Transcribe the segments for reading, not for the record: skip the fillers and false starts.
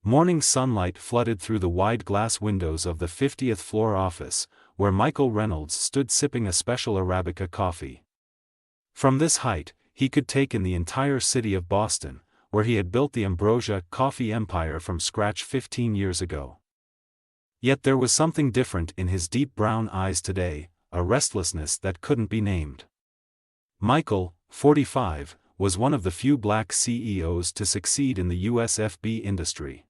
Morning sunlight flooded through the wide glass windows of the 50th floor office, where Michael Reynolds stood sipping a special Arabica coffee. From this height, he could take in the entire city of Boston, where he had built the Ambrosia coffee empire from scratch 15 years ago. Yet there was something different in his deep brown eyes today, a restlessness that couldn't be named. Michael, 45, was one of the few black CEOs to succeed in the US FB industry.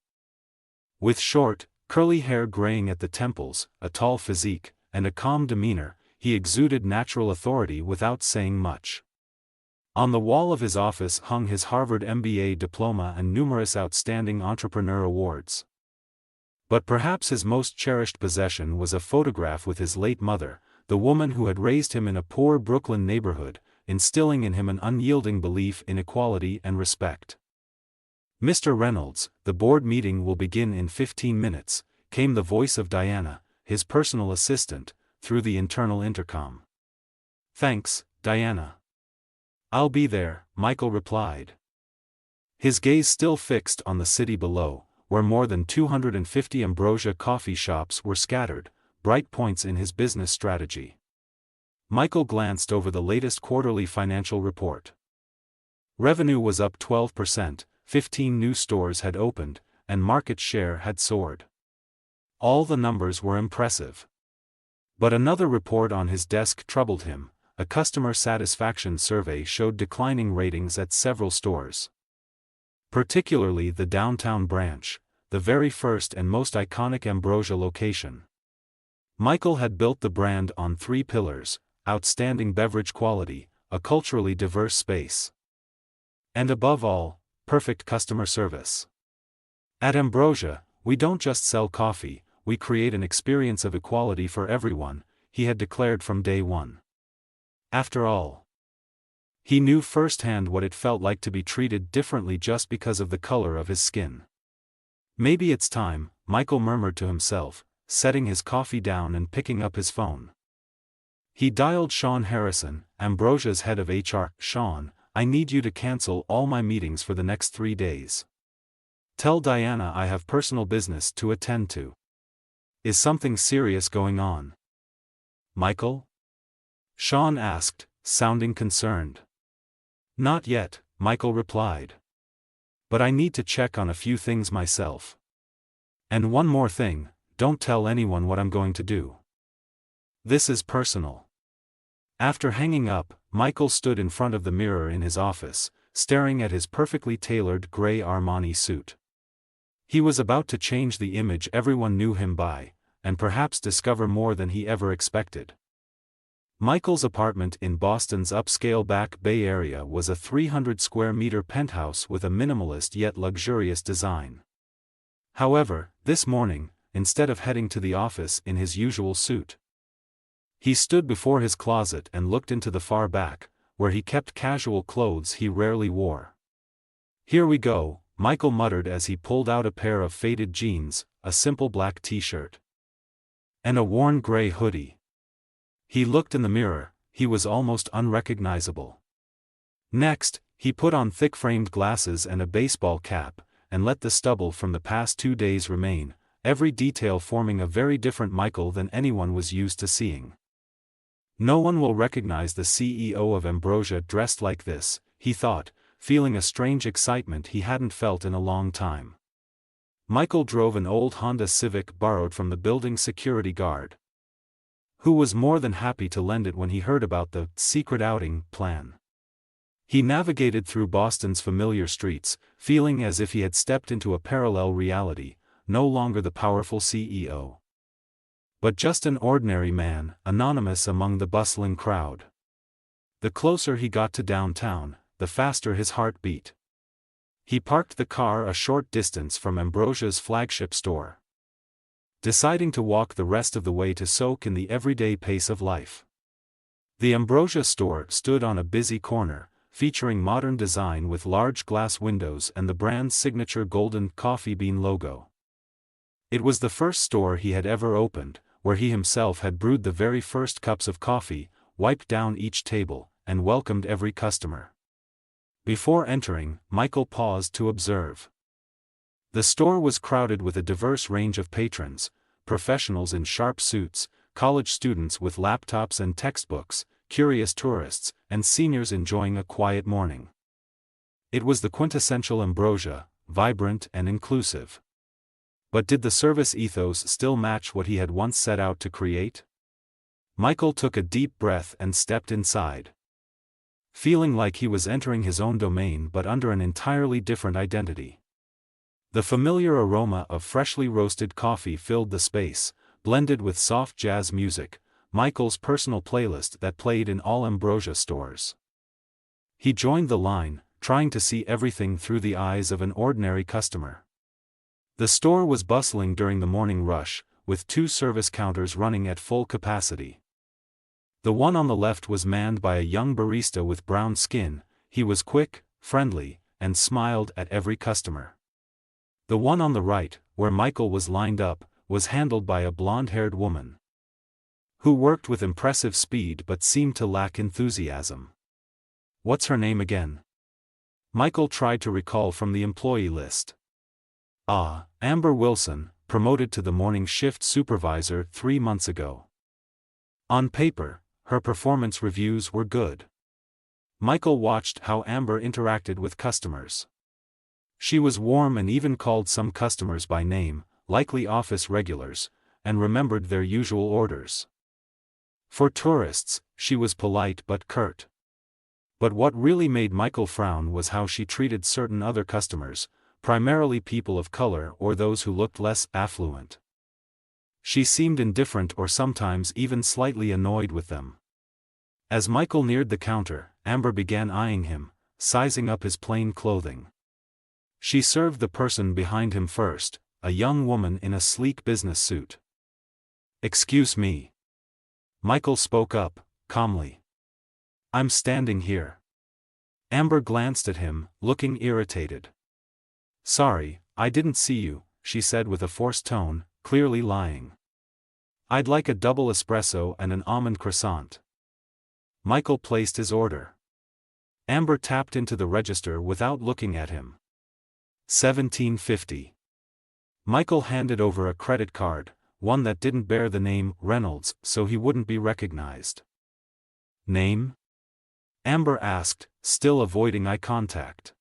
With short, curly hair graying at the temples, a tall physique, and a calm demeanor, he exuded natural authority without saying much. On the wall of his office hung his Harvard MBA diploma and numerous outstanding entrepreneur awards. But perhaps his most cherished possession was a photograph with his late mother, the woman who had raised him in a poor Brooklyn neighborhood, instilling in him an unyielding belief in equality and respect. "Mr. Reynolds, the board meeting will begin in 15 minutes, came the voice of Diana, his personal assistant, through the internal intercom. "Thanks, Diana. I'll be there," Michael replied. His gaze still fixed on the city below, where more than 250 Ambrosia coffee shops were scattered, bright points in his business strategy. Michael glanced over the latest quarterly financial report. Revenue was up 12%, 15 new stores had opened, and market share had soared. All the numbers were impressive. But another report on his desk troubled him. A customer satisfaction survey showed declining ratings at several stores. Particularly the downtown branch, the very first and most iconic Ambrosia location. Michael had built the brand on 3 pillars: outstanding beverage quality, a culturally diverse space, and above all, perfect customer service. "At Ambrosia, we don't just sell coffee, we create an experience of equality for everyone," he had declared from day one. After all, he knew firsthand what it felt like to be treated differently just because of the color of his skin. "Maybe it's time," Michael murmured to himself, setting his coffee down and picking up his phone. He dialed Sean Harrison, Ambrosia's head of HR. "Sean, I need you to cancel all my meetings for the next 3 days. Tell Diana I have personal business to attend to." "Is something serious going on, Michael?" Sean asked, sounding concerned. "Not yet," Michael replied. "But I need to check on a few things myself. And one more thing, don't tell anyone what I'm going to do. This is personal." After hanging up, Michael stood in front of the mirror in his office, staring at his perfectly tailored gray Armani suit. He was about to change the image everyone knew him by, and perhaps discover more than he ever expected. Michael's apartment in Boston's upscale Back Bay area was a 300-square-meter penthouse with a minimalist yet luxurious design. However, this morning, instead of heading to the office in his usual suit, he stood before his closet and looked into the far back, where he kept casual clothes he rarely wore. "Here we go," Michael muttered as he pulled out a pair of faded jeans, a simple black t-shirt, and a worn gray hoodie. He looked in the mirror, he was almost unrecognizable. Next, he put on thick-framed glasses and a baseball cap, and let the stubble from the past 2 days remain, every detail forming a very different Michael than anyone was used to seeing. No one will recognize the CEO of Ambrosia dressed like this, he thought, feeling a strange excitement he hadn't felt in a long time. Michael drove an old Honda Civic borrowed from the building security guard, who was more than happy to lend it when he heard about the secret outing plan. He navigated through Boston's familiar streets, feeling as if he had stepped into a parallel reality, no longer the powerful CEO, but just an ordinary man, anonymous among the bustling crowd. The closer he got to downtown, the faster his heart beat. He parked the car a short distance from Ambrosia's flagship store, deciding to walk the rest of the way to soak in the everyday pace of life. The Ambrosia store stood on a busy corner, featuring modern design with large glass windows and the brand's signature golden coffee bean logo. It was the first store he had ever opened, where he himself had brewed the very first cups of coffee, wiped down each table, and welcomed every customer. Before entering, Michael paused to observe. The store was crowded with a diverse range of patrons, professionals in sharp suits, college students with laptops and textbooks, curious tourists, and seniors enjoying a quiet morning. It was the quintessential Ambrosia, vibrant and inclusive. But did the service ethos still match what he had once set out to create? Michael took a deep breath and stepped inside. Feeling like he was entering his own domain but under an entirely different identity. The familiar aroma of freshly roasted coffee filled the space, blended with soft jazz music, Michael's personal playlist that played in all Ambrosia stores. He joined the line, trying to see everything through the eyes of an ordinary customer. The store was bustling during the morning rush, with 2 service counters running at full capacity. The one on the left was manned by a young barista with brown skin. He was quick, friendly, and smiled at every customer. The one on the right, where Michael was lined up, was handled by a blonde-haired woman who worked with impressive speed but seemed to lack enthusiasm. What's her name again? Michael tried to recall from the employee list. Amber Wilson, promoted to the morning shift supervisor 3 months ago. On paper, her performance reviews were good. Michael watched how Amber interacted with customers. She was warm and even called some customers by name, likely office regulars, and remembered their usual orders. For tourists, she was polite but curt. But what really made Michael frown was how she treated certain other customers, primarily people of color or those who looked less affluent. She seemed indifferent or sometimes even slightly annoyed with them. As Michael neared the counter, Amber began eyeing him, sizing up his plain clothing. She served the person behind him first, a young woman in a sleek business suit. "Excuse me." Michael spoke up, calmly. "I'm standing here." Amber glanced at him, looking irritated. "Sorry, I didn't see you," she said with a forced tone, clearly lying. "I'd like a double espresso and an almond croissant." Michael placed his order. Amber tapped into the register without looking at him. $17.50. Michael handed over a credit card, one that didn't bear the name Reynolds so he wouldn't be recognized. "Name?" Amber asked, still avoiding eye contact.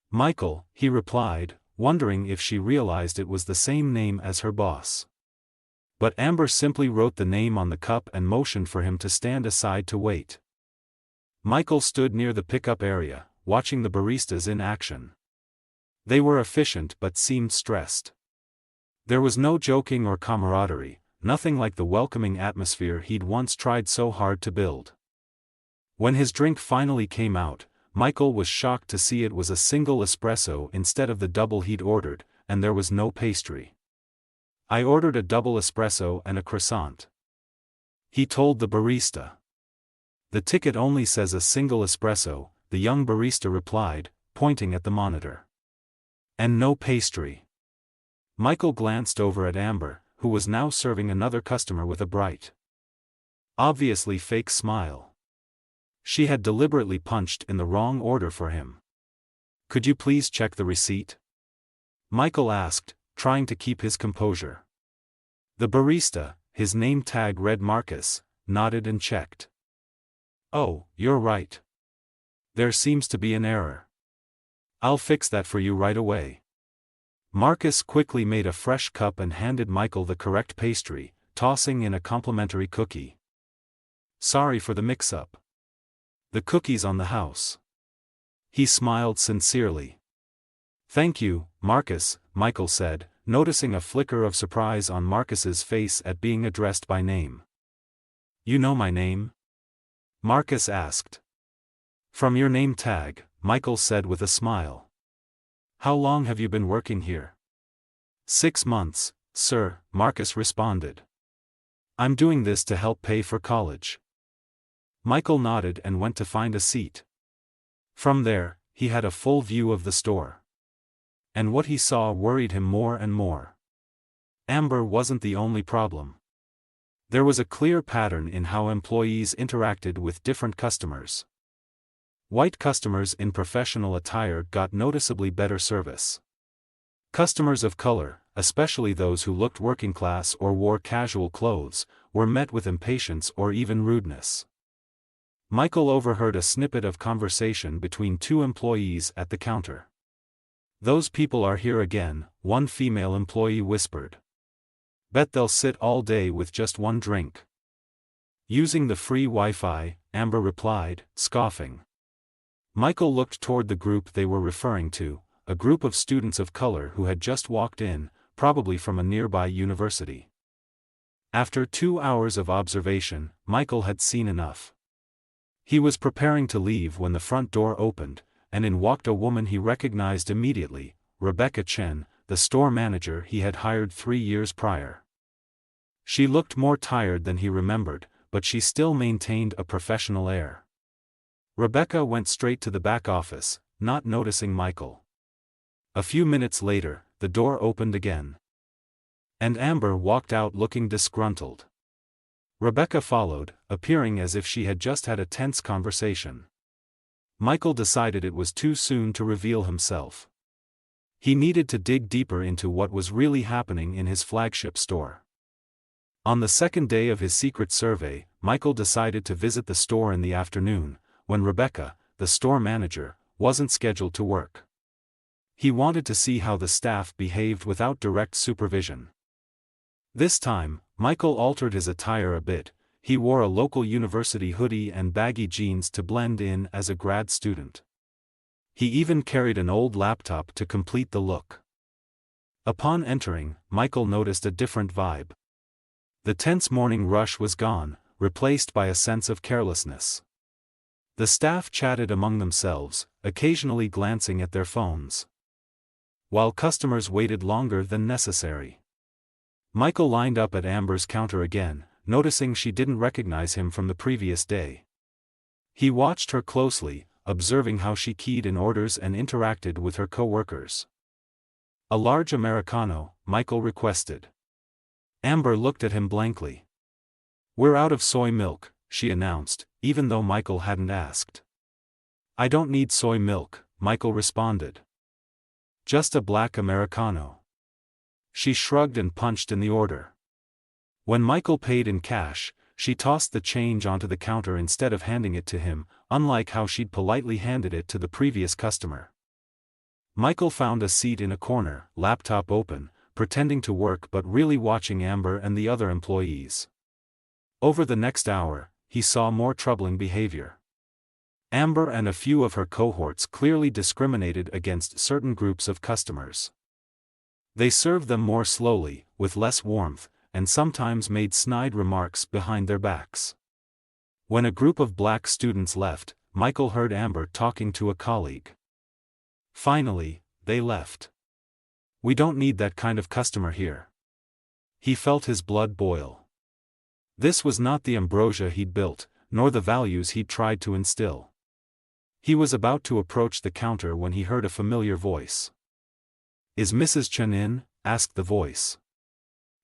"Michael," he replied, wondering if she realized it was the same name as her boss. But Amber simply wrote the name on the cup and motioned for him to stand aside to wait. Michael stood near the pickup area, watching the baristas in action. They were efficient but seemed stressed. There was no joking or camaraderie, nothing like the welcoming atmosphere he'd once tried so hard to build. When his drink finally came out, Michael was shocked to see it was a single espresso instead of the double he'd ordered, and there was no pastry. "I ordered a double espresso and a croissant," he told the barista. "The ticket only says a single espresso," the young barista replied, pointing at the monitor. "And no pastry." Michael glanced over at Amber, who was now serving another customer with a bright, obviously fake smile. She had deliberately punched in the wrong order for him. "Could you please check the receipt?" Michael asked, trying to keep his composure. The barista, his name tag read Marcus, nodded and checked. "Oh, you're right. There seems to be an error. I'll fix that for you right away." Marcus quickly made a fresh cup and handed Michael the correct pastry, tossing in a complimentary cookie. "Sorry for the mix-up. The cookie's on the house." He smiled sincerely. "Thank you, Marcus," Michael said, noticing a flicker of surprise on Marcus's face at being addressed by name. "You know my name?" Marcus asked. "From your name tag," Michael said with a smile. "How long have you been working here?" 6 months, sir," Marcus responded. "I'm doing this to help pay for college." Michael nodded and went to find a seat. From there, he had a full view of the store. And what he saw worried him more and more. Amber wasn't the only problem. There was a clear pattern in how employees interacted with different customers. White customers in professional attire got noticeably better service. Customers of color, especially those who looked working class or wore casual clothes, were met with impatience or even rudeness. Michael overheard a snippet of conversation between two employees at the counter. "Those people are here again," one female employee whispered. "Bet they'll sit all day with just one drink." "Using the free Wi-Fi," Amber replied, scoffing. Michael looked toward the group they were referring to, a group of students of color who had just walked in, probably from a nearby university. After 2 hours of observation, Michael had seen enough. He was preparing to leave when the front door opened, and in walked a woman he recognized immediately, Rebecca Chen, the store manager he had hired 3 years prior. She looked more tired than he remembered, but she still maintained a professional air. Rebecca went straight to the back office, not noticing Michael. A few minutes later, the door opened again. And Amber walked out looking disgruntled. Rebecca followed, appearing as if she had just had a tense conversation. Michael decided it was too soon to reveal himself. He needed to dig deeper into what was really happening in his flagship store. On the second day of his secret survey, Michael decided to visit the store in the afternoon, when Rebecca, the store manager, wasn't scheduled to work. He wanted to see how the staff behaved without direct supervision. This time, Michael altered his attire a bit. He wore a local university hoodie and baggy jeans to blend in as a grad student. He even carried an old laptop to complete the look. Upon entering, Michael noticed a different vibe. The tense morning rush was gone, replaced by a sense of carelessness. The staff chatted among themselves, occasionally glancing at their phones, while customers waited longer than necessary. Michael lined up at Amber's counter again, noticing she didn't recognize him from the previous day. He watched her closely, observing how she keyed in orders and interacted with her co-workers. "A large Americano," Michael requested. Amber looked at him blankly. "We're out of soy milk," she announced, even though Michael hadn't asked. "I don't need soy milk," Michael responded. "Just a black Americano." She shrugged and punched in the order. When Michael paid in cash, she tossed the change onto the counter instead of handing it to him, unlike how she'd politely handed it to the previous customer. Michael found a seat in a corner, laptop open, pretending to work but really watching Amber and the other employees. Over the next hour, he saw more troubling behavior. Amber and a few of her cohorts clearly discriminated against certain groups of customers. They served them more slowly, with less warmth, and sometimes made snide remarks behind their backs. When a group of black students left, Michael heard Amber talking to a colleague. Finally, they left. "We don't need that kind of customer here." He felt his blood boil. This was not the ambrosia he'd built, nor the values he'd tried to instill. He was about to approach the counter when he heard a familiar voice. "Is Mrs. Chen in?" asked the voice.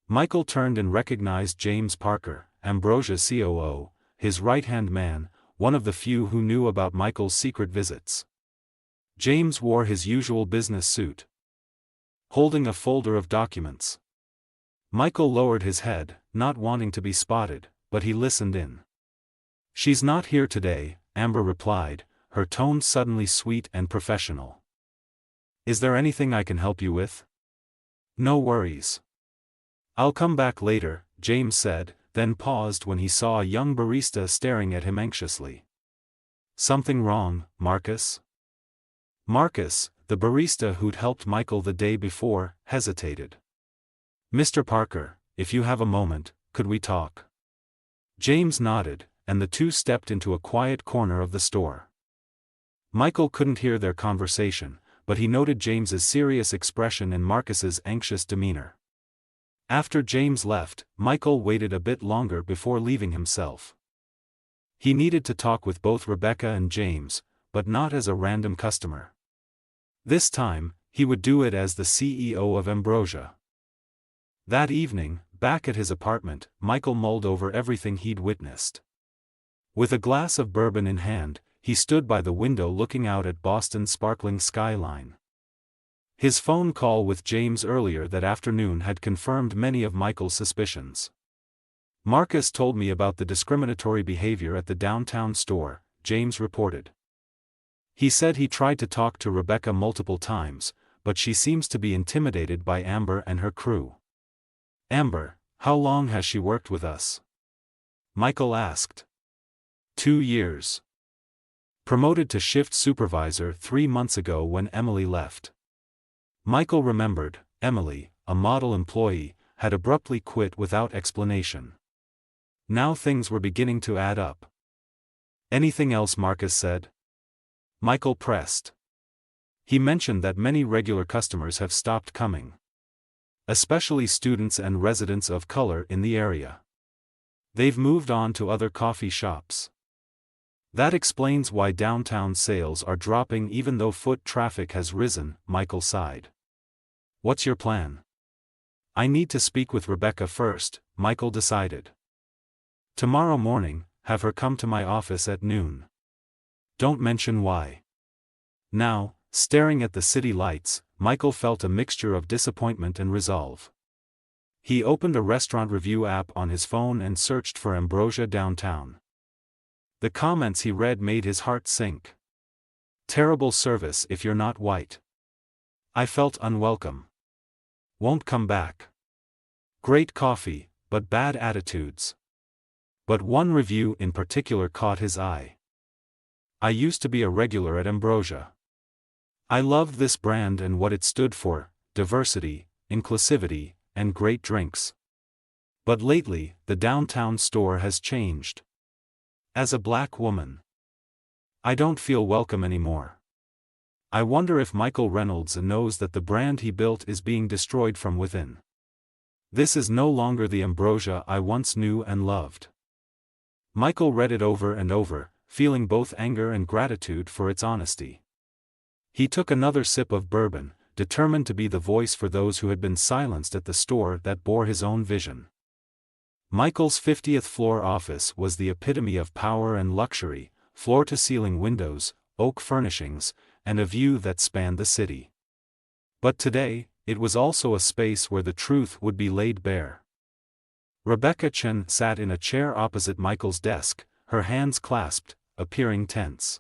Michael turned and recognized James Parker, Ambrosia's COO, his right-hand man, one of the few who knew about Michael's secret visits. James wore his usual business suit, holding a folder of documents. Michael lowered his head, not wanting to be spotted, but he listened in. "She's not here today," Amber replied, her tone suddenly sweet and professional. "Is there anything I can help you with?" "No worries. I'll come back later," James said, then paused when he saw a young barista staring at him anxiously. "Something wrong, Marcus?" Marcus, the barista who'd helped Michael the day before, hesitated. "Mr. Parker, if you have a moment, could we talk?" James nodded, and the two stepped into a quiet corner of the store. Michael couldn't hear their conversation, but he noted James's serious expression and Marcus's anxious demeanor. After James left, Michael waited a bit longer before leaving himself. He needed to talk with both Rebecca and James, but not as a random customer. This time, he would do it as the CEO of Ambrosia. That evening, back at his apartment, Michael mulled over everything he'd witnessed. With a glass of bourbon in hand, he stood by the window looking out at Boston's sparkling skyline. His phone call with James earlier that afternoon had confirmed many of Michael's suspicions. "Marcus told me about the discriminatory behavior at the downtown store," James reported. "He said he tried to talk to Rebecca multiple times, but she seems to be intimidated by Amber and her crew." "Amber, how long has she worked with us?" Michael asked. 2 years. Promoted to shift supervisor 3 months ago when Emily left." Michael remembered. Emily, a model employee, had abruptly quit without explanation. Now things were beginning to add up. "Anything else Marcus said?" Michael pressed. "He mentioned that many regular customers have stopped coming. Especially students and residents of color in the area. They've moved on to other coffee shops. That explains why downtown sales are dropping even though foot traffic has risen," Michael sighed. "What's your plan?" "I need to speak with Rebecca first," Michael decided. "Tomorrow morning, have her come to my office at noon. Don't mention why." Now, staring at the city lights, Michael felt a mixture of disappointment and resolve. He opened a restaurant review app on his phone and searched for Ambrosia downtown. The comments he read made his heart sink. "Terrible service if you're not white. I felt unwelcome. Won't come back. Great coffee, but bad attitudes." But one review in particular caught his eye. "I used to be a regular at Ambrosia. I loved this brand and what it stood for: diversity, inclusivity, and great drinks. But lately, the downtown store has changed. As a black woman, I don't feel welcome anymore. I wonder if Michael Reynolds knows that the brand he built is being destroyed from within. This is no longer the Ambrosia I once knew and loved." Michael read it over and over, feeling both anger and gratitude for its honesty. He took another sip of bourbon, determined to be the voice for those who had been silenced at the store that bore his own vision. Michael's 50th floor office was the epitome of power and luxury: floor-to-ceiling windows, oak furnishings, and a view that spanned the city. But today, it was also a space where the truth would be laid bare. Rebecca Chen sat in a chair opposite Michael's desk, her hands clasped, appearing tense.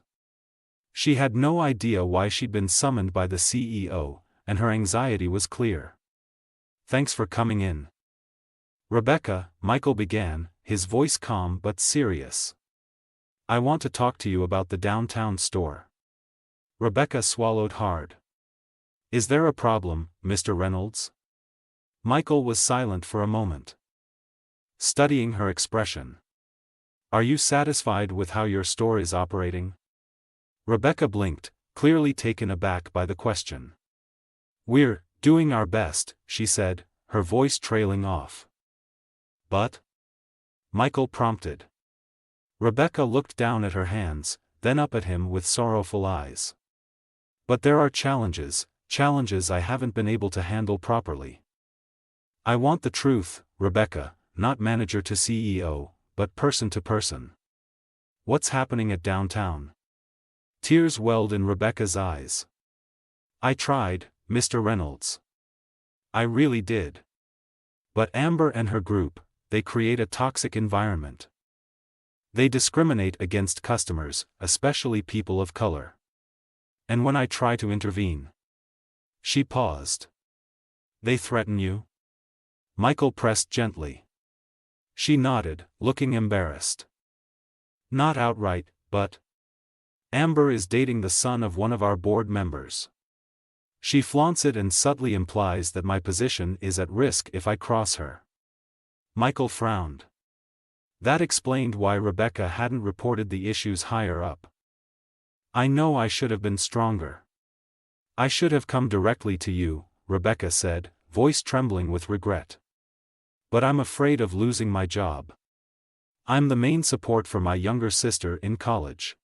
She had no idea why she'd been summoned by the CEO, and her anxiety was clear. "Thanks for coming in." "Rebecca," Michael began, his voice calm but serious. "I want to talk to you about the downtown store." Rebecca swallowed hard. "Is there a problem, Mr. Reynolds?" Michael was silent for a moment, studying her expression. "Are you satisfied with how your store is operating?" Rebecca blinked, clearly taken aback by the question. "We're doing our best," she said, her voice trailing off. "But?" Michael prompted. Rebecca looked down at her hands, then up at him with sorrowful eyes. "But there are challenges I haven't been able to handle properly. I want the truth, Rebecca, not manager to CEO, but person to person. What's happening at downtown?" Tears welled in Rebecca's eyes. "I tried, Mr. Reynolds. I really did. But Amber and her group, they create a toxic environment. They discriminate against customers, especially people of color. And when I try to intervene..." She paused. "They threaten you?" Michael pressed gently. She nodded, looking embarrassed. "Not outright, but Amber is dating the son of one of our board members. She flaunts it and subtly implies that my position is at risk if I cross her." Michael frowned. That explained why Rebecca hadn't reported the issues higher up. "I know I should have been stronger. I should have come directly to you," Rebecca said, voice trembling with regret. "But I'm afraid of losing my job. I'm the main support for my younger sister in college."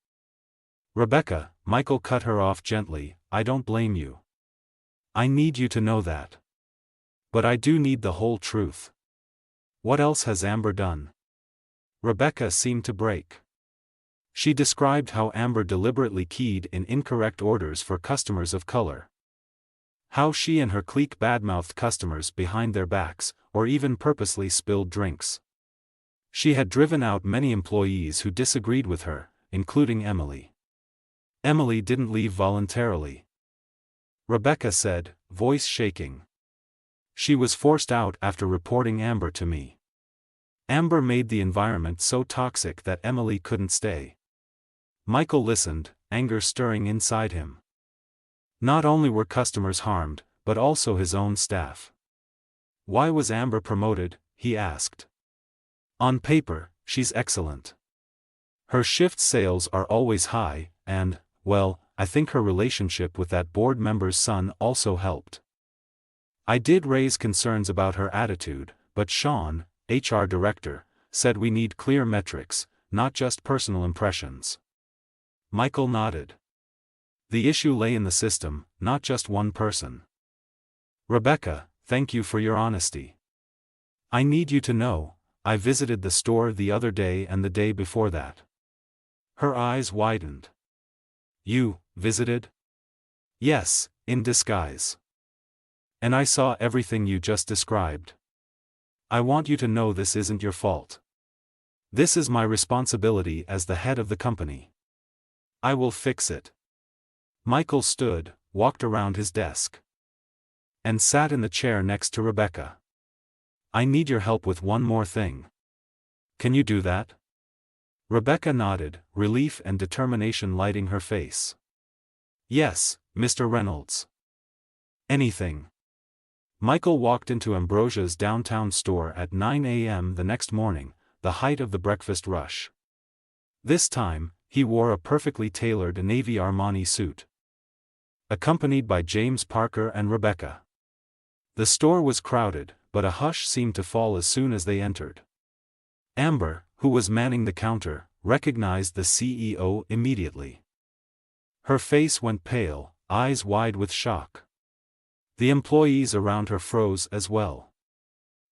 "Rebecca," Michael cut her off gently, "I don't blame you. I need you to know that. But I do need the whole truth. What else has Amber done?" Rebecca seemed to break. She described how Amber deliberately keyed in incorrect orders for customers of color. How she and her clique badmouthed customers behind their backs, or even purposely spilled drinks. She had driven out many employees who disagreed with her, including Emily. Emily didn't leave voluntarily, Rebecca said, voice shaking. She was forced out after reporting Amber to me. Amber made the environment so toxic that Emily couldn't stay. Michael listened, anger stirring inside him. Not only were customers harmed, but also his own staff. Why was Amber promoted, he asked. On paper, she's excellent. Her shift sales are always high, and, well, I think her relationship with that board member's son also helped. I did raise concerns about her attitude, but Sean, HR director, said we need clear metrics, not just personal impressions. Michael nodded. The issue lay in the system, not just one person. Rebecca, thank you for your honesty. I need you to know, I visited the store the other day and the day before that. Her eyes widened. You visited? Yes, in disguise. And I saw everything you just described. I want you to know this isn't your fault. This is my responsibility as the head of the company. I will fix it. Michael stood, walked around his desk, and sat in the chair next to Rebecca. I need your help with one more thing. Can you do that? Rebecca nodded, relief and determination lighting her face. Yes, Mr. Reynolds. Anything. Michael walked into Ambrosia's downtown store at 9 a.m. the next morning, the height of the breakfast rush. This time, he wore a perfectly tailored navy Armani suit, accompanied by James Parker and Rebecca. The store was crowded, but a hush seemed to fall as soon as they entered. Amber, who was manning the counter, recognized the CEO immediately. Her face went pale, eyes wide with shock. The employees around her froze as well.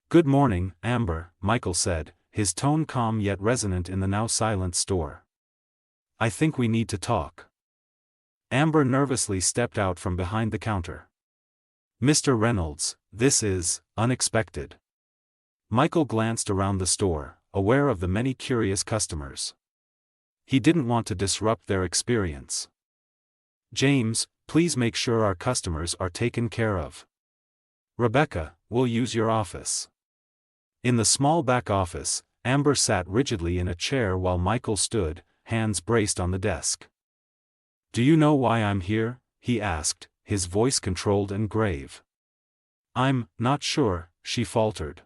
Good morning, Amber, Michael said, his tone calm yet resonant in the now silent store. I think we need to talk. Amber nervously stepped out from behind the counter. Mr. Reynolds, this is unexpected. Michael glanced around the store, aware of the many curious customers. He didn't want to disrupt their experience. James, please make sure our customers are taken care of. Rebecca, we'll use your office. In the small back office, Amber sat rigidly in a chair while Michael stood, hands braced on the desk. Do you know why I'm here? He asked, his voice controlled and grave. I'm not sure, she faltered.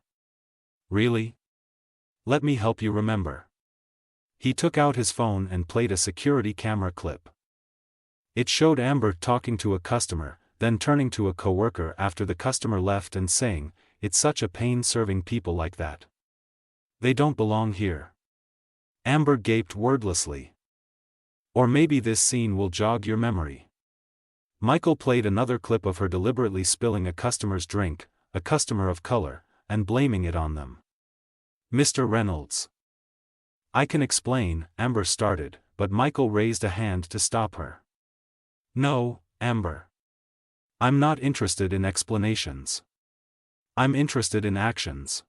Really? Let me help you remember. He took out his phone and played a security camera clip. It showed Amber talking to a customer, then turning to a coworker after the customer left and saying, "It's such a pain serving people like that. They don't belong here." Amber gaped wordlessly. Or maybe this scene will jog your memory. Michael played another clip of her deliberately spilling a customer's drink, a customer of color, and blaming it on them. Mr. Reynolds. I can explain, Amber started, but Michael raised a hand to stop her. No, Amber. I'm not interested in explanations. I'm interested in actions.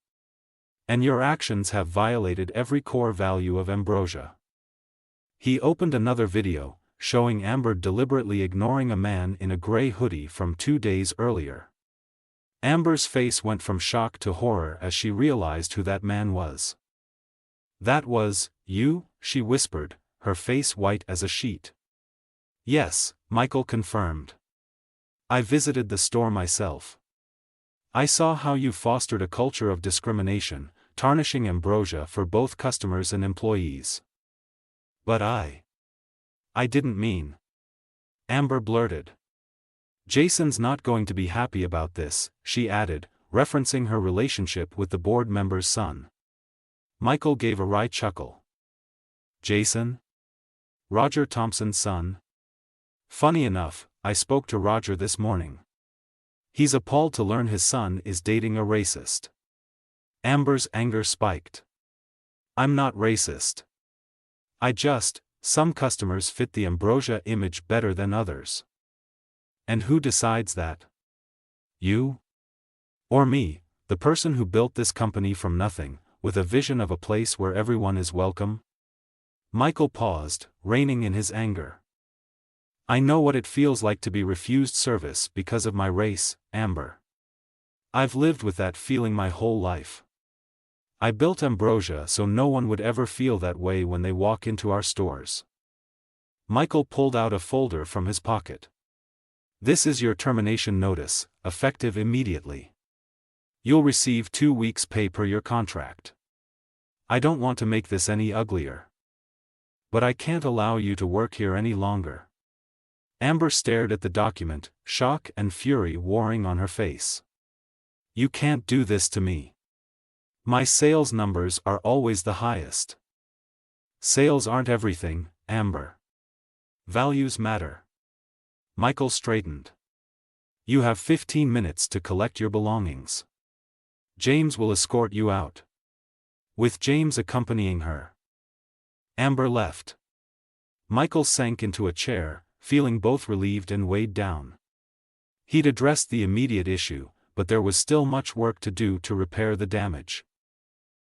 And your actions have violated every core value of Ambrosia. He opened another video, showing Amber deliberately ignoring a man in a gray hoodie from 2 days earlier. Amber's face went from shock to horror as she realized who that man was. That was you, she whispered, her face white as a sheet. Yes, Michael confirmed. I visited the store myself. I saw how you fostered a culture of discrimination, tarnishing Ambrosia for both customers and employees. But I didn't mean. Amber blurted. Jason's not going to be happy about this, she added, referencing her relationship with the board member's son. Michael gave a wry chuckle. Jason? Roger Thompson's son? Funny enough, I spoke to Roger this morning. He's appalled to learn his son is dating a racist. Amber's anger spiked. I'm not racist. Some customers fit the Ambrosia image better than others. And who decides that? You? Or me, the person who built this company from nothing, with a vision of a place where everyone is welcome? Michael paused, reining in his anger. I know what it feels like to be refused service because of my race, Amber. I've lived with that feeling my whole life. I built Ambrosia so no one would ever feel that way when they walk into our stores. Michael pulled out a folder from his pocket. This is your termination notice, effective immediately. You'll receive 2 weeks' pay per your contract. I don't want to make this any uglier. But I can't allow you to work here any longer. Amber stared at the document, shock and fury warring on her face. You can't do this to me. My sales numbers are always the highest. Sales aren't everything, Amber. Values matter. Michael straightened. You have 15 minutes to collect your belongings. James will escort you out. With James accompanying her. Amber left. Michael sank into a chair, feeling both relieved and weighed down. He'd addressed the immediate issue, but there was still much work to do to repair the damage.